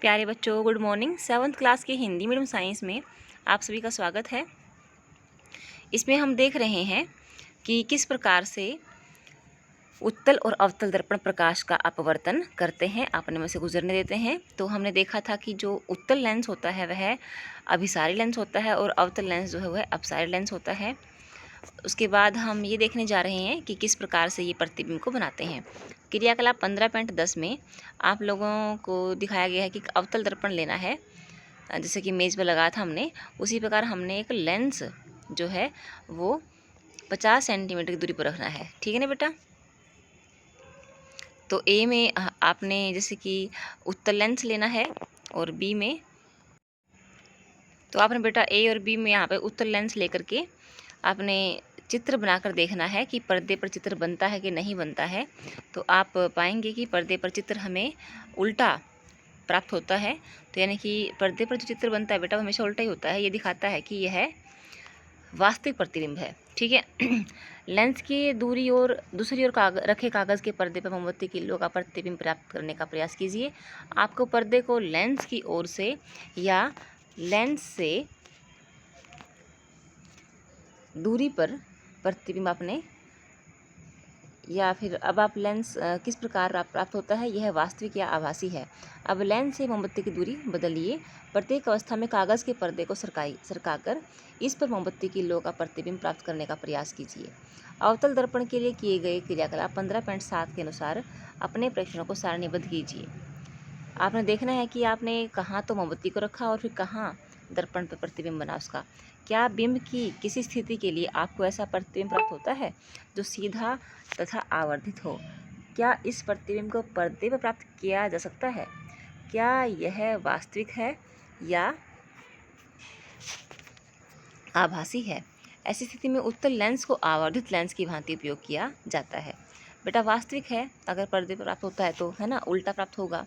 प्यारे बच्चों, good morning. 7th class के हिंदी मीडियम साइंस में आप सभी का स्वागत है। इसमें हम देख रहे हैं कि किस प्रकार से उत्तल और अवतल दर्पण प्रकाश का अपवर्तन करते हैं, अपने में से गुजरने देते हैं। तो हमने देखा था कि जो उत्तल लेंस होता है वह अभिसारी लेंस होता है और अवतल लेंस जो है वह अपसारी लेंस होता है। उसके बाद हम ये देखने जा रहे हैं कि किस प्रकार से ये प्रतिबिंब को बनाते हैं। क्रियाकलाप 15.10 में आप लोगों को दिखाया गया है कि अवतल दर्पण लेना है, जैसे कि मेज़ पर लगाया था हमने, उसी प्रकार हमने एक लेंस जो है वो 50 सेंटीमीटर की दूरी पर रखना है। ठीक है ना बेटा। तो ए में आपने जैसे कि उत्तल लेंस लेना है और बी में, तो आपने बेटा ए और बी में यहाँ पे उत्तल लेंस लेकर के आपने चित्र बनाकर देखना है कि पर्दे पर चित्र बनता है कि नहीं बनता है। तो आप पाएंगे कि पर्दे पर चित्र हमें उल्टा प्राप्त होता है। तो यानी कि पर्दे पर जो चित्र बनता है बेटा वो हमेशा उल्टा ही होता है। ये दिखाता है कि यह वास्तविक प्रतिबिंब है। ठीक है। लेंस की दूरी और दूसरी ओर रखे कागज़ के पर्दे पर मोमबत्ती की लो का प्रतिबिंब प्राप्त करने का प्रयास कीजिए। आपको पर्दे को लेंस की ओर से या लेंस से दूरी पर प्रतिबिंब अपने, या फिर अब आप लेंस किस प्रकार प्राप्त होता है, यह वास्तविक या आभासी है। अब लेंस से मोमबत्ती की दूरी बदलिए। प्रत्येक अवस्था में कागज़ के पर्दे को सरकाकर इस पर मोमबत्ती की लो का प्रतिबिंब प्राप्त करने का प्रयास कीजिए। अवतल दर्पण के लिए किए गए क्रियाकलाप 15.7 के अनुसार अपने प्रेक्षणों को सारणीबद्ध कीजिए। आपने देखना है कि आपने कहाँ तो मोमबत्ती को रखा और फिर कहाँ दर्पण पर प्रतिबिंब बना उसका। क्या बिंब की किसी स्थिति के लिए आपको ऐसा प्रतिबिंब प्राप्त होता है जो सीधा तथा आवर्धित हो? क्या इस प्रतिबिंब को पर्दे पर प्राप्त किया जा सकता है? क्या यह वास्तविक है या आभासी है? ऐसी स्थिति में उत्तल लेंस को आवर्धित लेंस की भांति उपयोग किया जाता है। बेटा वास्तविक है, अगर पर्दे पर प्राप्त होता है तो है ना, उल्टा प्राप्त होगा।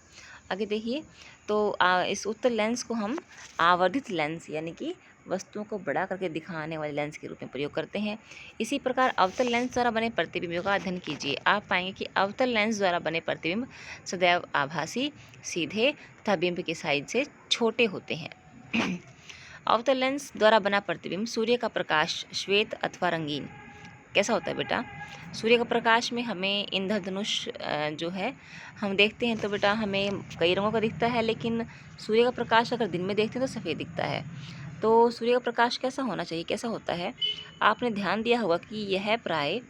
आगे देखिए, तो इस उत्तल लेंस को हम आवर्धित लेंस यानी कि वस्तुओं को बड़ा करके दिखाने वाले लेंस के रूप में प्रयोग करते हैं। इसी प्रकार अवतल लेंस द्वारा बने प्रतिबिंबों का अध्ययन कीजिए। आप पाएंगे कि अवतल लेंस द्वारा बने प्रतिबिंब सदैव आभासी, सीधे तथा बिंब के साइज से छोटे होते हैं। अवतल लेंस द्वारा बना प्रतिबिंब सूर्य का प्रकाश श्वेत अथवा रंगीन कैसा होता है बेटा? सूर्य का प्रकाश में हमें इंद्रधनुष जो है हम देखते हैं तो बेटा हमें कई रंगों का दिखता है, लेकिन सूर्य का प्रकाश अगर दिन में देखते हैं तो सफ़ेद दिखता है। तो सूर्य का प्रकाश कैसा होना चाहिए, कैसा होता है? आपने ध्यान दिया होगा कि यह प्राय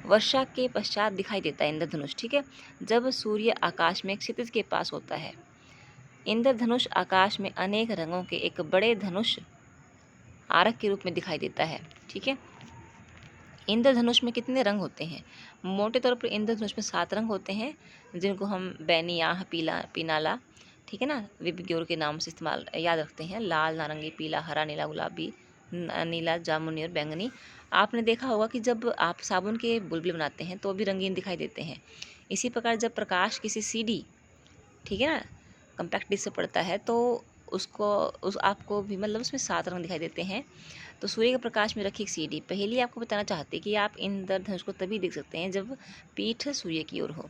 वर्षा के पश्चात दिखाई देता है इंद्रधनुष। ठीक है, जब सूर्य आकाश में क्षितिज के पास होता है। इंद्रधनुष आकाश में अनेक रंगों के एक बड़े धनुष आरक के रूप में दिखाई देता है। ठीक है, इंद्रधनुष में कितने रंग होते हैं? मोटे तौर पर इंद्रधनुष में 7 रंग होते हैं, जिनको हम बैनियाह, पीला, पीनाला, ठीक है ना, विबग्योर के नाम से इस्तेमाल याद रखते हैं। लाल, नारंगी, पीला, हरा, नीला, गुलाबी, नीला, जामुनी और बैंगनी। आपने देखा होगा कि जब आप साबुन के बुलबुले बनाते हैं तो भी रंगीन दिखाई देते हैं। इसी प्रकार जब प्रकाश किसी सीडी, ठीक है ना, कम्पैक्ट डिस्क से पड़ता है तो आपको भी मतलब उसमें 7 रंग दिखाई देते हैं। तो सूर्य के प्रकाश में रखी एक सीडी पहले आपको बताना चाहते हैं कि आप इंद्रधनुष को तभी देख सकते हैं जब पीठ सूर्य की ओर हो।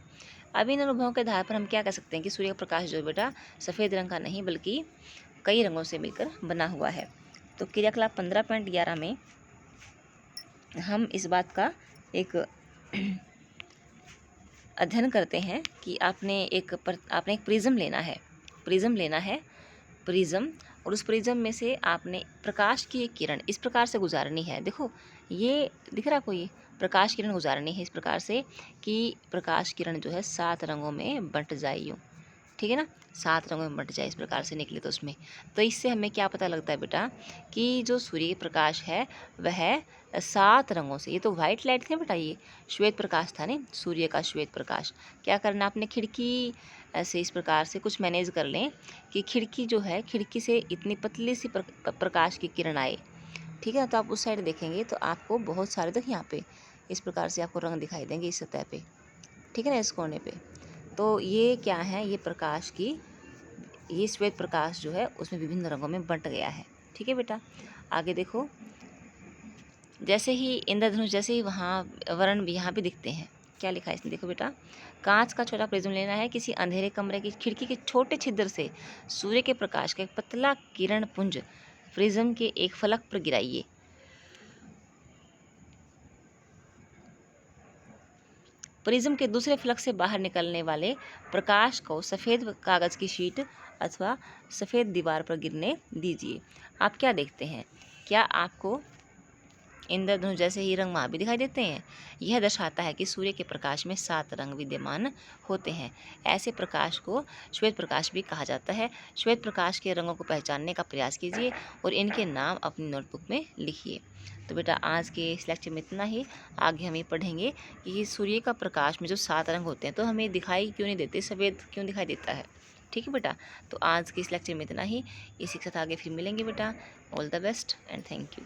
अब इन अनुभवों के आधार पर हम क्या कह सकते हैं कि सूर्य का प्रकाश जो है बेटा सफ़ेद रंग का नहीं बल्कि कई रंगों से मिलकर बना हुआ है। तो क्रियाकलाप 15.11 में हम इस बात का एक अध्ययन करते हैं कि आपने एक प्रिज्म लेना है, प्रिज्म, और उस प्रिज्म में से आपने प्रकाश की एक किरण इस प्रकार से गुजारनी है। देखो ये दिख रहा है आपको, ये प्रकाश किरण गुजारनी है इस प्रकार से कि प्रकाश किरण जो है 7 रंगों में बंट जाए यूँ। ठीक है ना, 7 रंगों में बंट जाए इस प्रकार से निकले तो उसमें, तो इससे हमें क्या पता लगता है बेटा कि जो सूर्य प्रकाश है वह 7 रंगों से, ये तो वाइट लाइट थी बेटा, ये श्वेत प्रकाश था नहीं, सूर्य का श्वेत प्रकाश। क्या करना, आपने खिड़की ऐसे इस प्रकार से कुछ मैनेज कर लें कि खिड़की जो है, खिड़की से इतनी पतली सी प्रकाश की किरण आए। ठीक है, तो आप उस साइड देखेंगे तो आपको बहुत सारे, देखिए यहाँ पे इस प्रकार से आपको रंग दिखाई देंगे इस सतह पे, ठीक है ना, इस कोने पे। तो ये क्या है, ये प्रकाश की, ये श्वेत प्रकाश जो है उसमें विभिन्न रंगों में बंट गया है। ठीक है बेटा, आगे देखो, जैसे ही इंद्रधनुष, जैसे ही वहाँ वर्ण भी यहाँ भी दिखते हैं, क्या लिखा है इसमें, देखो बेटा, कांच का छोटा प्रिज्म लेना है, किसी अंधेरे कमरे की खिड़की के छोटे छिद्र से सूर्य के प्रकाश का एक पतला किरण पुंज प्रिज्म के एक फलक पर गिराइए। प्रिज्म के दूसरे फलक से बाहर निकलने वाले प्रकाश को सफ़ेद कागज़ की शीट अथवा सफ़ेद दीवार पर गिरने दीजिए। आप क्या देखते हैं? क्या आपको इंद्रधनुष जैसे ही रंग वहाँ भी दिखाई देते हैं? यह दर्शाता है कि सूर्य के प्रकाश में 7 रंग विद्यमान होते हैं। ऐसे प्रकाश को श्वेत प्रकाश भी कहा जाता है। श्वेत प्रकाश के रंगों को पहचानने का प्रयास कीजिए और इनके नाम अपनी नोटबुक में लिखिए। तो बेटा आज के इस लेक्चर में इतना ही। आगे हम ये पढ़ेंगे कि सूर्य का प्रकाश में जो 7 रंग होते हैं तो हमें दिखाई क्यों नहीं देते, सफ़ेद क्यों दिखाई देता है। ठीक है बेटा, तो आज के इस लेक्चर में इतना ही। इसी के साथ आगे फिर मिलेंगे बेटा। All the best and thank you.